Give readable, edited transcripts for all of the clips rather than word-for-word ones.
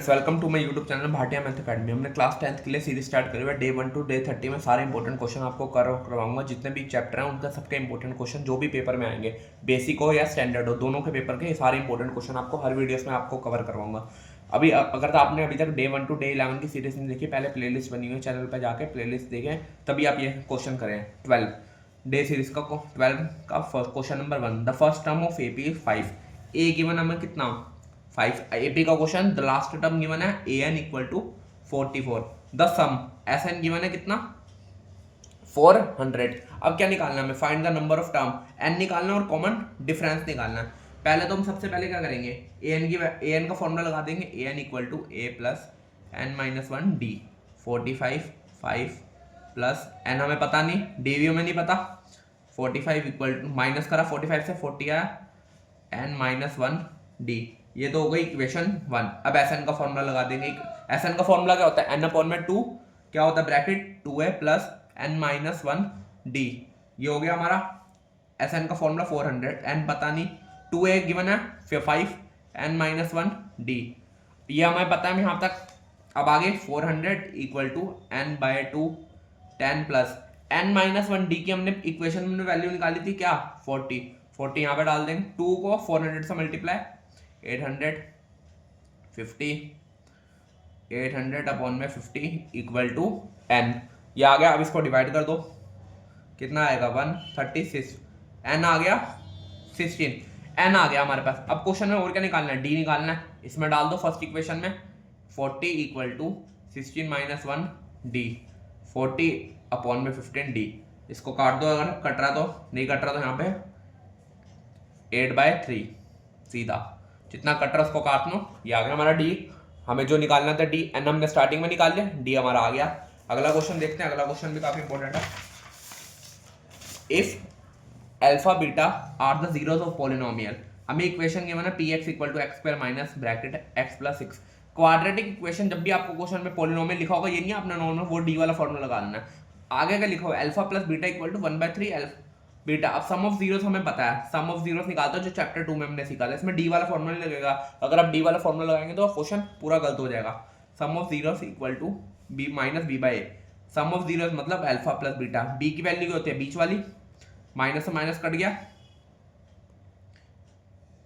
Welcome to my YouTube channel Bhatia math academy. हमने class 10th के लिए सीरीज स्टार्ट करी हुई है। डे 1 टू डे 30 में सारे इंपॉर्टेंट क्वेश्चन आपको करवाऊंगा। जितने भी चैप्टर हैं उनका सबके इंपॉर्टेंट क्वेश्चन जो भी पेपर में आएंगे, बेसिक हो या स्टैंडर्ड हो, दोनों के पेपर के सारे इंपॉर्टेंट क्वेश्चन आपको हर वीडियोस में आपको कवर करवाऊंगा। अभी अगर तो आपने अभी तक डे 1 टू डे 11 की सीरीज नहीं देखी, पहले प्लेलिस्ट बनी हुई है चैनल पर जाके प्लेलिस्ट देखें, तभी आप ये क्वेश्चन करें। 12 डे सीरीज का 12 का question number 1, the first term of AP is 5। A given हमें कितना 5। एपी का question, the last term given है a n equal to 44। The sum S n given है कितना 400। अब क्या निकालना है हमें, find the number of term, n निकालना है और कॉमन डिफरेंस निकालना है। पहले तो हम सबसे पहले क्या करेंगे, ए एन का फॉर्मूला लगा देंगे, a n equal to a plus n minus 1 d. 45 5 plus n हमें पता नहीं, डी वी हमें नहीं पता। 45 इक्वल टू माइनस करा 45 से 40 आया, एन माइनस 1 डी। ये तो हो गई इक्वेशन 1। अब एस एन का फॉर्मूला लगा देंगे। एस एन का फॉर्मूला क्या होता है, एन अपॉन में 2 क्या होता है bracket 2a plus n minus 1 d. ये हो गया हमारा एस एन का फॉर्मूला 400। एन पता नहीं, 2a गिवन है, फिर 5 एन माइनस 1 डी, ये हमें पता है यहाँ तक। अब आगे 400 equal to n by 2 10 plus n minus 1 d की हमने इक्वेशन में वैल्यू निकाली थी क्या 40। 40 यहाँ पे डाल देंगे, 2 को 400 से मल्टीप्लाई 850 800 अपॉन में 50 इक्वल टू एन। ये आ गया। अब इसको डिवाइड कर दो, कितना आएगा 136। एन आ गया 16, एन आ गया हमारे पास। अब क्वेश्चन में और क्या निकालना है, डी निकालना है। इसमें डाल दो फर्स्ट इक्वेशन में 40 equal to 16 minus 1 d. 40 upon में 15 डी। इसको काट दो, अगर कट रहा तो, नहीं कट रहा तो यहाँ पे 8/3 सीधा, जितना कट रहा उसको काट लो। ये आ गया हमारा डी। हमें जो निकालना था डी, एन हमने स्टार्टिंग में निकाल लिया, डी हमारा आ गया। अगला क्वेश्चन देखते हैं। अगला क्वेश्चन भी काफी इंपॉर्टेंट है। If alpha beta are the zeros of polynomial, हमें इक्वेशन गिवन है p x equal to x square minus bracket x plus 6। Quadratic equation जब भी आपको क्वेश्चन में पॉलिनोमियल लिखा होगा, ये नहीं आपने नॉर्मल वो डी वाला फॉर्मूला लगा लेना है। आगे का लिखा हुआ alpha plus beta equal to 1/3 alpha beta. अब सम ऑफ जीरोस हमें पता है, सम ऑफ जीरोस निकालता है जो चैप्टर 2 में हमने सीखा था। इसमें डी वाला फॉर्मूला नहीं लगेगा। अगर आप डी वाला फॉर्मूला लगाएंगे तो क्वेश्चन पूरा गलत हो जाएगा। Sum of zeros equal to b minus b by a. Sum of zeros मतलब अल्फा प्लस बीटा। बी की वैल्यू क्या होती है, बीच वाली, माइनस से माइनस कट गया,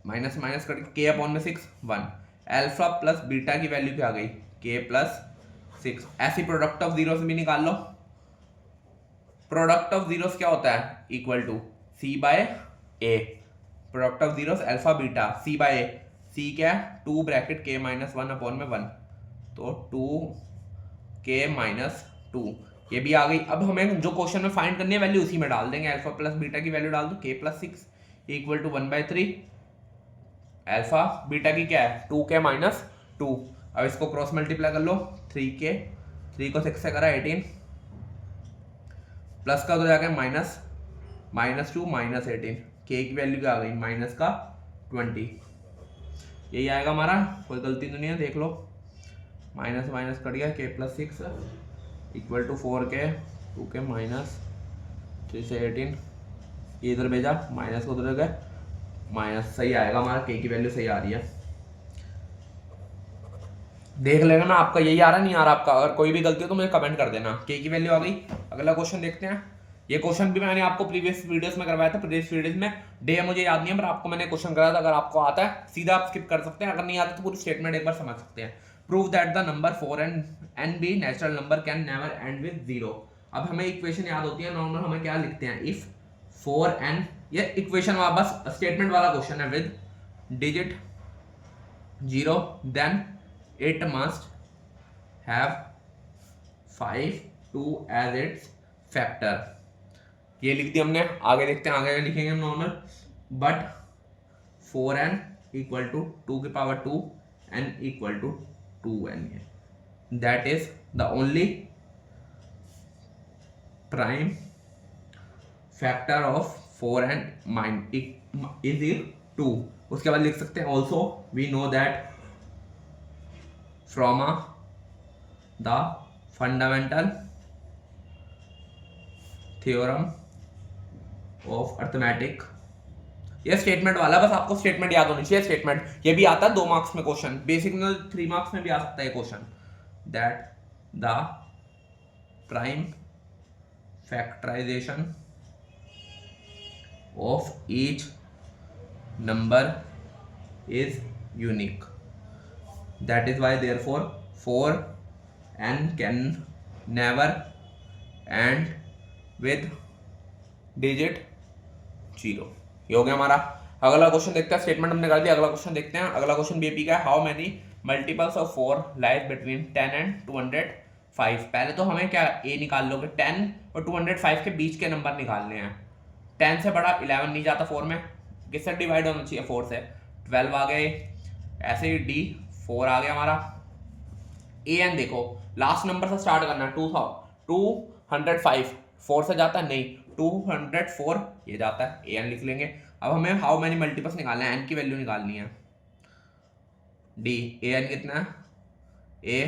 माइनस से माइनस कट गया, के अपॉन में 6 1। अल्फा प्लस बीटा की वैल्यू क्या आ गई, के प्लस 6। ऐसी प्रोडक्ट ऑफ जीरोस भी निकाल लो। प्रोडक्ट ऑफ जीरोस क्या होता है, equal to C bye A. Product of zeros alpha beta C bye ए। सी क्या है 2 ब्रैकेट के माइनस 1 अपॉन में 1, तो 2 के माइनस 2। ये भी आ गई। अब हमें जो क्वेश्चन में फाइंड करनी है वैल्यू उसी में डाल देंगे। अल्फा प्लस बीटा की वैल्यू डाल दो, k plus 6 equal to 1/3। Alpha beta की क्या है 2 के माइनस 2। अब इसको क्रॉस मल्टीप्लाई कर लो, 3 के, 3 को 6 से करा 18, प्लस का तो जाके माइनस -2 -18। के की वैल्यू क्या आ गई, माइनस का 20। यही आएगा हमारा, कोई गलती तो नहीं है, देख लो। माइनस माइनस कट गया, के प्लस 6 इक्वल टू 4 के 2 के माइनस 3 से 18। ये इधर भेजा, माइनस को उधर गए, माइनस सही आएगा हमारा। के की वैल्यू सही आ रही है, देख लेना ना आपका यही आ रहा नहीं आ रहा आपका। अगर कोई भी गलती हो तो मुझे कमेंट कर देना। के की वैल्यू आ गई। अगला क्वेश्चन देखते हैं। ये क्वेश्चन भी मैंने आपको प्रीवियस वीडियोस में करवाया था। प्रीवियस वीडियोस में डे मुझे याद नहीं है, पर आपको मैंने क्वेश्चन कराया था। अगर आपको आता है सीधा आप स्किप कर सकते हैं, अगर नहीं आता तो पूरी स्टेटमेंट एक बार समझ सकते हैं। Prove that the number 4 and be natural number can never end with 0। अब हमें इक्वेशन याद होती है नॉर्मल, हमें क्या लिखते हैं, इफ 4n, ये इक्वेशन वापस स्टेटमेंट वाला क्वेश्चन है, with digit 0 then it must have 5 2 as its factor। ये लिख दिया हमने। आगे देखते हैं, आगे लिखेंगे normal, but 4n equal to 2 की power 2 n equal to 2n है। That is the only prime factor of 4n is 2। उसके बाद लिख सकते हैं also we know that from the fundamental theorem of arithmetic ये स्टेटमेंट वाला, बस आपको स्टेटमेंट याद होनी चाहिए। स्टेटमेंट ये भी आता है 2 मार्क्स में क्वेश्चन, बेसिक में 3 मार्क्स में भी आ सकता है question. That the prime factorization of each number is unique, that is why therefore 4n can never end with digit 0। ये हो गया हमारा। अगला क्वेश्चन देखते हैं, स्टेटमेंट हमने कर दिया। अगला क्वेश्चन देखते हैं। अगला क्वेश्चन बीएपी का है, how many multiples of 4 lies between 10 and 205। पहले तो हमें क्या ए निकाल लोगे, 10 और 205 के बीच के नंबर निकालने हैं। 10 से बड़ा 11 नहीं जाता 4 में, किससे डिवाइड होना चाहिए 4 से, 12 आ गए, ऐसे ही डी 4 आ गया हमारा। ए एन देखो लास्ट नंबर से स्टार्ट करना है, 205 4 से जाता है नहीं, 204 ये जाता है, ए एन लिख लेंगे। अब हमें हाउ मैनी मल्टीपल्स निकालना है, एन की वैल्यू निकालनी है। डी ए एन कितना है, ए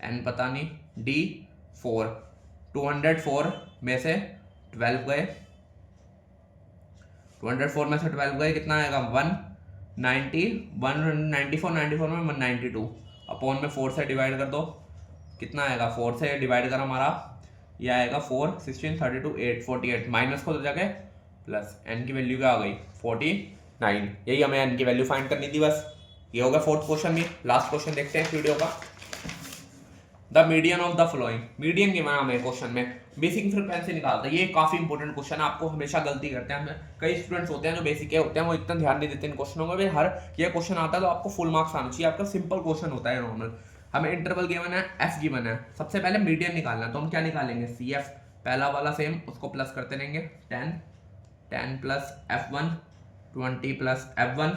एन पता नहीं, डी 4, 204 में से 12 गए, 204 में से 12 गए, कितना आएगा 190, 194 में 192 अपॉन में 4 से डिवाइड कर दो, कितना आएगा 4 से डिवाइड कर हमारा ये आएगा 4, 16, 32, 8, 48, माइनस को तो जाके प्लस, एन की वैल्यू क्या आ गई 49। यही हमें एन की वैल्यू फाइंड करनी थी बस। ये होगा फोर्थ क्वेश्चन भी। लास्ट क्वेश्चन देखते हैं इस वीडियो का, the median of the flowing. Median के माना हमें क्वेश्चन में बेसिक फ्रीक्वेंसी निकालता है। ये काफी इंपॉर्टेंट क्वेश्चन है, आपको हमेशा गलती करते हैं। कई स्टूडेंट्स होते हैं जो बेसिक के होते हैं वो इतना ध्यान नहीं देते इन क्वेश्चनों में। हर ये क्वेश्चन आता है तो आपको फुल मार्क्स आना चाहिए। आपका सिंपल क्वेश्चन होता है नॉर्मल। हमें इंटरवल गिवन है, एफ गिवन है, सबसे पहले मीडियन निकालना है। तो हम क्या निकालेंगे, सी एफ पहला वाला सेम, उसको प्लस करते रहेंगे, 10 plus F1, 20 plus F1,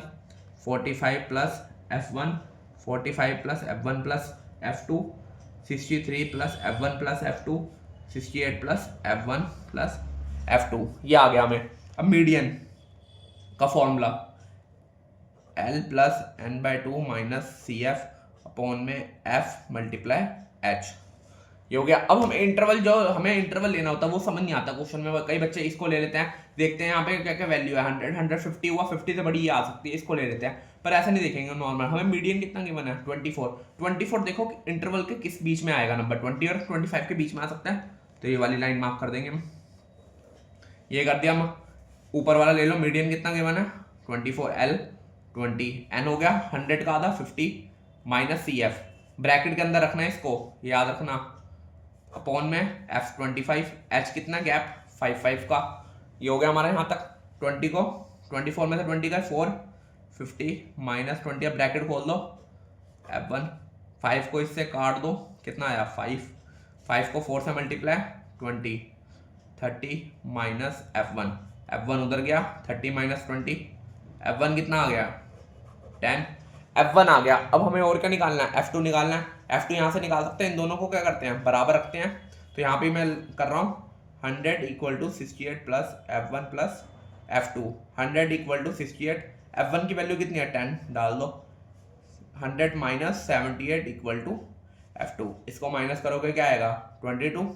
45 plus F1, 45 plus F1 plus F2, 63 plus F1 plus F2, 68 plus F1 plus F2। ये आ गया हमें। अब मीडियन का formula L plus n/2 minus c f upon में F मल्टीप्लाई H। ये हो गया। अब हमें इंटरवल, जो हमें इंटरवल लेना होता है वो समझ नहीं आता क्वेश्चन में। कई बच्चे इसको ले लेते हैं, देखते हैं यहाँ पे क्या क्या वैल्यू है, 100, 150 हुआ, 50 से बड़ी ये आ सकती है, इसको ले लेते हैं। पर ऐसा नहीं देखेंगे नॉर्मल। हमें मीडियन कितना गिवन है 24 देखो कि इंटरवल के किस बीच में आएगा नंबर, 20 और 25 के बीच में आ सकता है। तो ये वाली लाइन मार्क कर देंगे हम, ये कर दिया हम। ऊपर वाला ले लो, मीडियन कितना गिवन है 24, L 20, N हो गया 100 का आधा 50 माइनस सी एफ, ब्रैकेट के अंदर रखना है इसको, याद रखना, अपॉन में F 25, H कितना गैप 5 का। ये हो गया हमारा यहाँ तक। 20 को 24 में से 20 का 4, 50 माइनस 20, अब ब्रैकेट खोल दो, F1 5 को इससे काट दो, कितना आया 5 को 4 से मल्टीप्लाई 20, 30 माइनस F1 उधर गया, 30 माइनस 20, F1 कितना आ गया 10, F1 आ गया। अब हमें और क्या निकालना है, F2 निकालना है। F2 यहाँ से निकाल सकते हैं, इन दोनों को क्या करते हैं बराबर रखते हैं। तो यहाँ पे मैं कर रहा हूँ 100 equal to 68 plus F1 plus F2, 100 equal to 68, F1 की वैल्यू कितनी है 10 डाल दो, 100 माइनस 78 इक्वल टू F2, इसको माइनस करोगे क्या आएगा 22,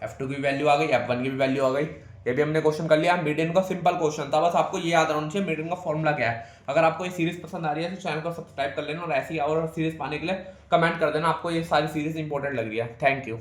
F2 की वैल्यू आ गई, F1 की भी वैल्यू आ गई। ये भी हमने क्वेश्चन कर लिया। मीडियन का सिंपल क्वेश्चन था, बस आपको ये याद रहना चाहिए मीडियन का फॉर्मूला क्या है। अगर आपको ये सीरीज पसंद आ रही है तो चैनल को सब्सक्राइब कर लेना और ऐसी और सीरीज पाने के लिए कमेंट कर देना आपको ये सारी सीरीज इंपॉर्टेंट लग रही है। Thank you.